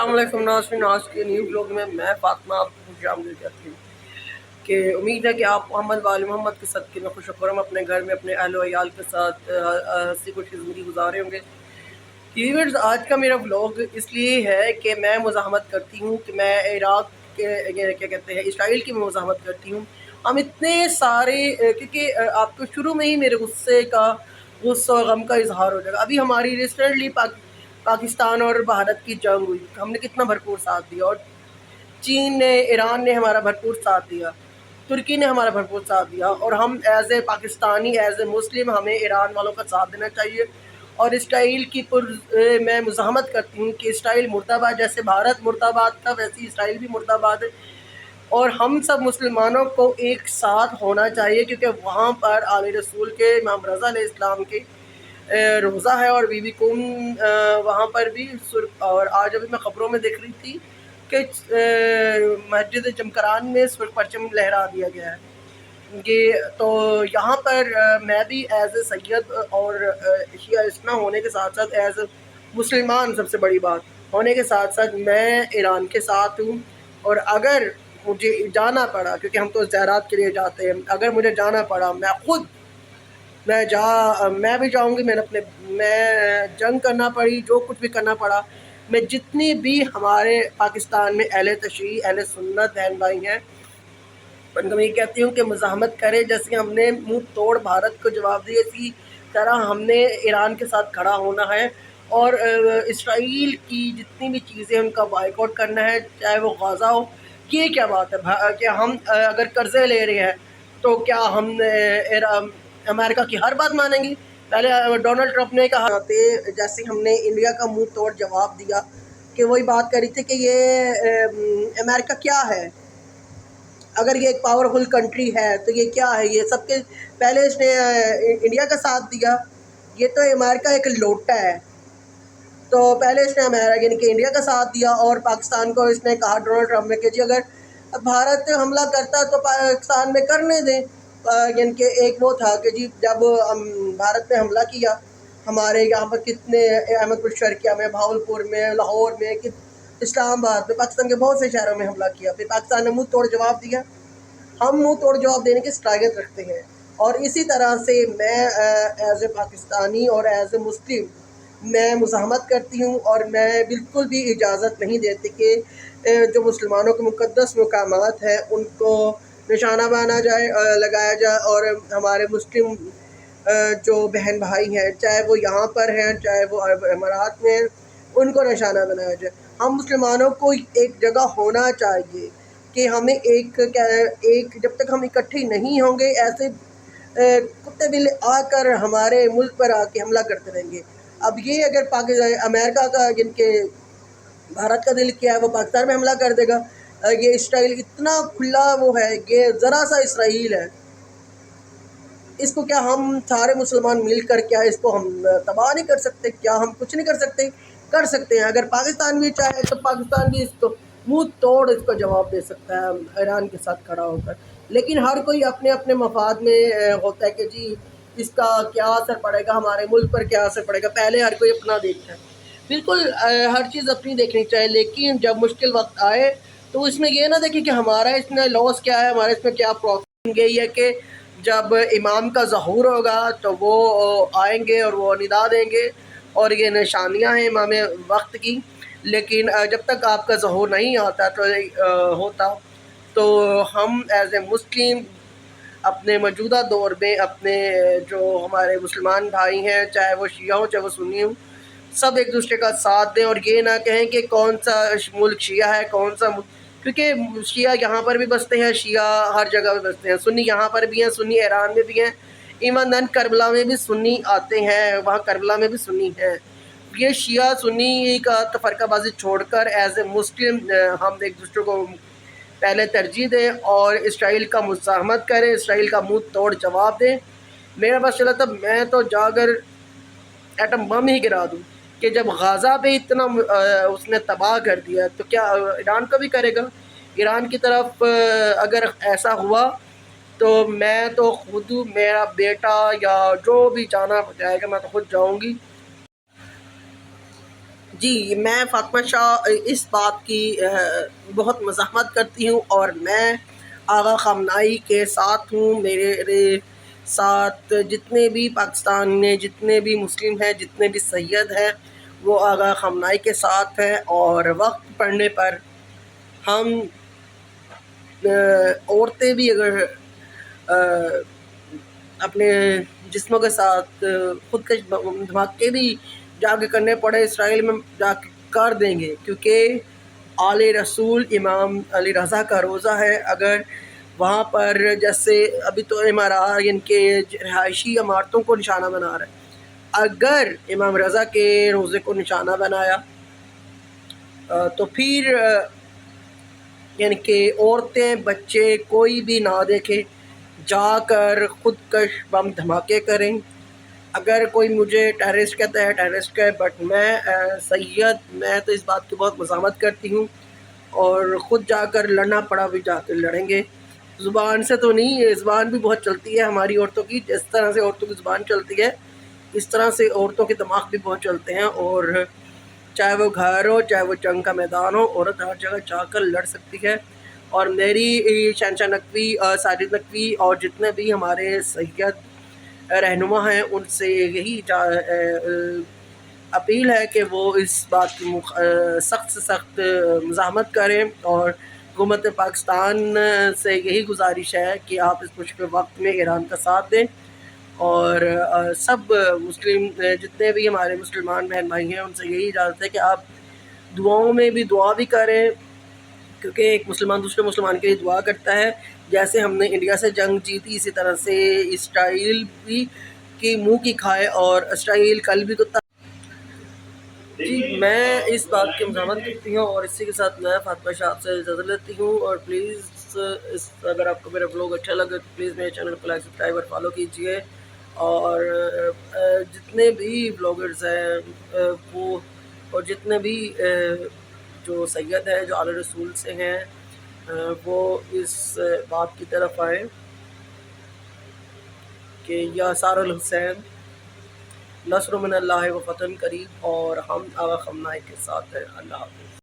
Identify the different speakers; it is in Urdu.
Speaker 1: السلام علیکم ناظرین، آج کے نیو بلاگ میں فاطمہ آپ کو خوش آمدید کہتی ہوں کہ امید ہے کہ آپ محمد وآل محمد کے صدقے میں خوش و خرم اپنے گھر میں اپنے اہل و عیال کے ساتھ ہنسی خوشی زندگی گزارے ہوں گے۔ ویورز، آج کا میرا بلاگ اس لیے ہے کہ میں مزاحمت کرتی ہوں کہ میں عراق کے کیا کہتے ہیں اسرائیل کی مزاحمت کرتی ہوں۔ ہم اتنے سارے کیونکہ آپ کو شروع میں ہی میرے غصہ و غم کا اظہار ہو جائے گا۔ ابھی ہماری ریسنٹلی پاکستان اور بھارت کی جنگ ہوئی، ہم نے کتنا بھرپور ساتھ دیا، اور چین نے، ایران نے ہمارا بھرپور ساتھ دیا، ترکی نے ہمارا بھرپور ساتھ دیا، اور ہم as a Pakistani, as a Muslim, ہمیں ایران والوں کا ساتھ دینا چاہیے۔ اور اسرائیل کی میں مزاحمت کرتی ہوں کہ اسرائیل مرد آباد، جیسے بھارت مرد آباد تھا ویسے اسرائیل بھی مرد آباد ہے، اور ہم سب مسلمانوں کو ایک ساتھ ہونا چاہیے، کیونکہ وہاں پر آل رسول کے امام رضا علیہ السلام کے روزہ ہے، اور بی بی کم وہاں پر بھی اور آج ابھی میں خبروں میں دیکھ رہی تھی کہ مسجد جمکران میں سرخ پرچم لہرا دیا گیا ہے۔ یہ تو یہاں پر میں بھی ایز اے سید اور شیعہ اسنا ہونے کے ساتھ ساتھ ایز اے مسلمان، سب سے بڑی بات ہونے کے ساتھ ساتھ میں ایران کے ساتھ ہوں، اور اگر مجھے جانا پڑا، کیونکہ ہم تو زیارات کے لیے جاتے ہیں، اگر مجھے جانا پڑا میں بھی جاؤں گی۔ میں جنگ کرنا پڑی، جو کچھ بھی کرنا پڑا، میں جتنی بھی ہمارے پاکستان میں اہل تشیع، اہل سنت بہن بھائی ہیں، ان کو میں یہ کہتی ہوں کہ مزاحمت کرے، جیسے ہم نے منہ توڑ بھارت کو جواب دیا، اسی طرح ہم نے ایران کے ساتھ کھڑا ہونا ہے، اور اسرائیل کی جتنی بھی چیزیں ان کا بائیکاٹ کرنا ہے، چاہے وہ غزہ ہو۔ یہ کیا بات ہے کہ ہم اگر قرضے لے رہے ہیں تو کیا ہم امریکہ کی ہر بات مانیں گی؟ پہلے ڈونلڈ ٹرمپ نے کہا، جیسے ہم نے انڈیا کا منہ توڑ جواب دیا کہ وہی بات کر رہی تھی کہ یہ امریکہ کیا ہے، اگر یہ ایک پاورفل کنٹری ہے تو یہ کیا ہے؟ یہ سب کے پہلے اس نے انڈیا کا ساتھ دیا، یہ تو امریکہ ایک لوٹا ہے، تو پہلے اس نے یعنی کہ انڈیا کا ساتھ دیا، اور پاکستان کو اس نے کہا ڈونلڈ ٹرمپ نے کہ جی اگر بھارت حملہ کرتا تو پاکستان میں کرنے دیں۔ یعنی کہ ایک وہ تھا کہ جی جب بھارت نے حملہ کیا ہمارے یہاں پر، کتنے احمد پور شرقیہ میں، بھاولپور میں، لاہور میں، اسلام آباد میں، پاکستان کے بہت سے شہروں میں حملہ کیا، پھر پاکستان نے منہ توڑ جواب دیا۔ ہم منہ توڑ جواب دینے کی صلاحیت رکھتے ہیں، اور اسی طرح سے میں ایز اے پاکستانی اور ایز اے مسلم میں مزاحمت کرتی ہوں، اور میں بالکل بھی اجازت نہیں دیتی کہ جو مسلمانوں کے مقدس مقامات ہیں ان کو نشانہ لگایا جائے، اور ہمارے مسلم جو بہن بھائی ہیں، چاہے وہ یہاں پر ہیں چاہے وہ امارات میں ہیں، ان کو نشانہ بنایا جائے۔ ہم مسلمانوں کو ایک جگہ ہونا چاہیے کہ ہمیں ایک جب تک ہم اکٹھے نہیں ہوں گے، ایسے کتے بلے آ کر ہمارے ملک پر آ کے حملہ کرتے رہیں گے۔ اب یہ اگر امریکہ کا، جن کے بھارت کا دل کیا ہے، وہ پاکستان میں حملہ کر دے گا، یہ اسرائیل اتنا کھلا وہ ہے، یہ ذرا سا اسرائیل ہے، اس کو کیا ہم سارے مسلمان مل کر کیا اس کو ہم تباہ نہیں کر سکتے؟ کیا ہم کچھ نہیں کر سکتے؟ کر سکتے ہیں۔ اگر پاکستان بھی چاہے تو پاکستان بھی اس کو منہ توڑ اس کو جواب دے سکتا ہے ایران کے ساتھ کھڑا ہو کر، لیکن ہر کوئی اپنے اپنے مفاد میں ہوتا ہے کہ جی اس کا کیا اثر پڑے گا، ہمارے ملک پر کیا اثر پڑے گا، پہلے ہر کوئی اپنا دیکھتا ہے۔ بالکل ہر چیز اپنی دیکھنی چاہیے، لیکن جب مشکل وقت آئے تو اس میں یہ نہ دیکھیں کہ ہمارا اس میں لاس کیا ہے، ہمارے اس میں کیا پروفٹ۔ یہی ہے کہ جب امام کا ظہور ہوگا تو وہ آئیں گے اور وہ ندا دیں گے، اور یہ نشانیاں ہیں امام وقت کی، لیکن جب تک آپ کا ظہور نہیں آتا تو ہم ایز اے مسلم اپنے موجودہ دور میں اپنے جو ہمارے مسلمان بھائی ہیں، چاہے وہ شیعہ ہوں چاہے وہ سنی ہوں، سب ایک دوسرے کا ساتھ دیں، اور یہ نہ کہیں کہ کون سا ملک شیعہ ہے، کون سا کیونکہ شیعہ یہاں پر بھی بستے ہیں، شیعہ ہر جگہ پہ بستے ہیں، سنی یہاں پر بھی ہیں، سنی ایران میں بھی ہیں، ایماندن کربلا میں بھی سنی آتے ہیں، وہاں کربلا میں بھی سنی ہیں۔ یہ شیعہ سنی کا تفرقہ بازی چھوڑ کر ایز اے مسلم ہم ایک دوسرے کو پہلے ترجیح دیں، اور اسرائیل کا مزاحمت کریں، اسرائیل کا منہ توڑ جواب دیں۔ میرا بس چلا تھا میں تو جا کر ایٹم بم ہی گرا دوں کہ جب غزہ پہ اتنا اس نے تباہ کر دیا تو کیا ایران کا بھی کرے گا؟ ایران کی طرف اگر ایسا ہوا تو میں تو خود، میرا بیٹا یا جو بھی جانا جائے گا میں تو خود جاؤں گی۔ جی میں فاطمہ شاہ اس بات کی بہت مزاحمت کرتی ہوں، اور میں آغا خامنائی کے ساتھ ہوں۔ میرے ساتھ جتنے بھی پاکستان میں جتنے بھی مسلم ہیں، جتنے بھی سید ہیں، وہ آغا خامنائی کے ساتھ ہیں، اور وقت پڑنے پر ہم عورتیں بھی اگر اپنے جسموں کے ساتھ خودکش دھماکے بھی جا کے کرنے پڑے اسرائیل میں جا کے کر دیں گے، کیونکہ آل رسول امام علی رضا کا روزہ ہے۔ اگر وہاں پر جیسے ابھی تو امارات ان کے رہائشی عمارتوں کو نشانہ بنا رہا ہے، اگر امام رضا کے روزے کو نشانہ بنایا تو پھر یعنی کہ عورتیں بچے کوئی بھی نہ دیکھے، جا کر خودکش بم دھماکے کریں۔ اگر کوئی مجھے ٹیررسٹ کہتا ہے ٹیررسٹ کا ہے، بٹ میں سید میں تو اس بات کی بہت مزاحمت کرتی ہوں، اور خود جا کر لڑنا پڑا بھی جا کر لڑیں گے۔ زبان سے تو نہیں، زبان بھی بہت چلتی ہے ہماری عورتوں کی، جس طرح سے عورتوں کی زبان چلتی ہے اس طرح سے عورتوں کے دماغ بھی بہت چلتے ہیں، اور چاہے وہ گھر ہو چاہے وہ جنگ کا میدان ہو، عورت ہر جگہ جا کر لڑ سکتی ہے۔ اور میری شہنشاہ نقوی، ساجد نقوی اور جتنے بھی ہمارے سید رہنما ہیں ان سے یہی اپیل ہے کہ وہ اس بات کی سخت سے سخت مزاحمت کریں، اور حکومت پاکستان سے یہی گزارش ہے کہ آپ اس مشکل وقت میں ایران کا ساتھ دیں، اور سب مسلم جتنے بھی ہمارے مسلمان بہن بھائی ہیں ان سے یہی اجازت ہے کہ آپ دعاؤں میں بھی دعا بھی کریں، کیونکہ ایک مسلمان دوسرے مسلمان کے لیے دعا کرتا ہے۔ جیسے ہم نے انڈیا سے جنگ جیتی، اسی طرح سے اسرائیل بھی کی منہ کی کھائے، اور اسرائیل کل بھی کتا۔ جی میں اس بات کی مزاحمت کرتی ہوں، اور اسی کے ساتھ میں فاطمہ شاہ سے اجازت لیتی ہوں، اور پلیز اگر آپ کو میرا بلاگ اچھا لگے تو پلیز میرے چینل کو لائک سبسکرائب اور فالو کیجیے، اور جتنے بھی بلاگرز ہیں وہ، اور جتنے بھی جو سید ہیں جو آل رسول سے ہیں، وہ اس بات کی طرف آئیں کہ یا سار الحسین نصر من اللہ و فتح قریب، اور ہم آغا خامنائی کے ساتھ ہیں۔ اللہ حافظ۔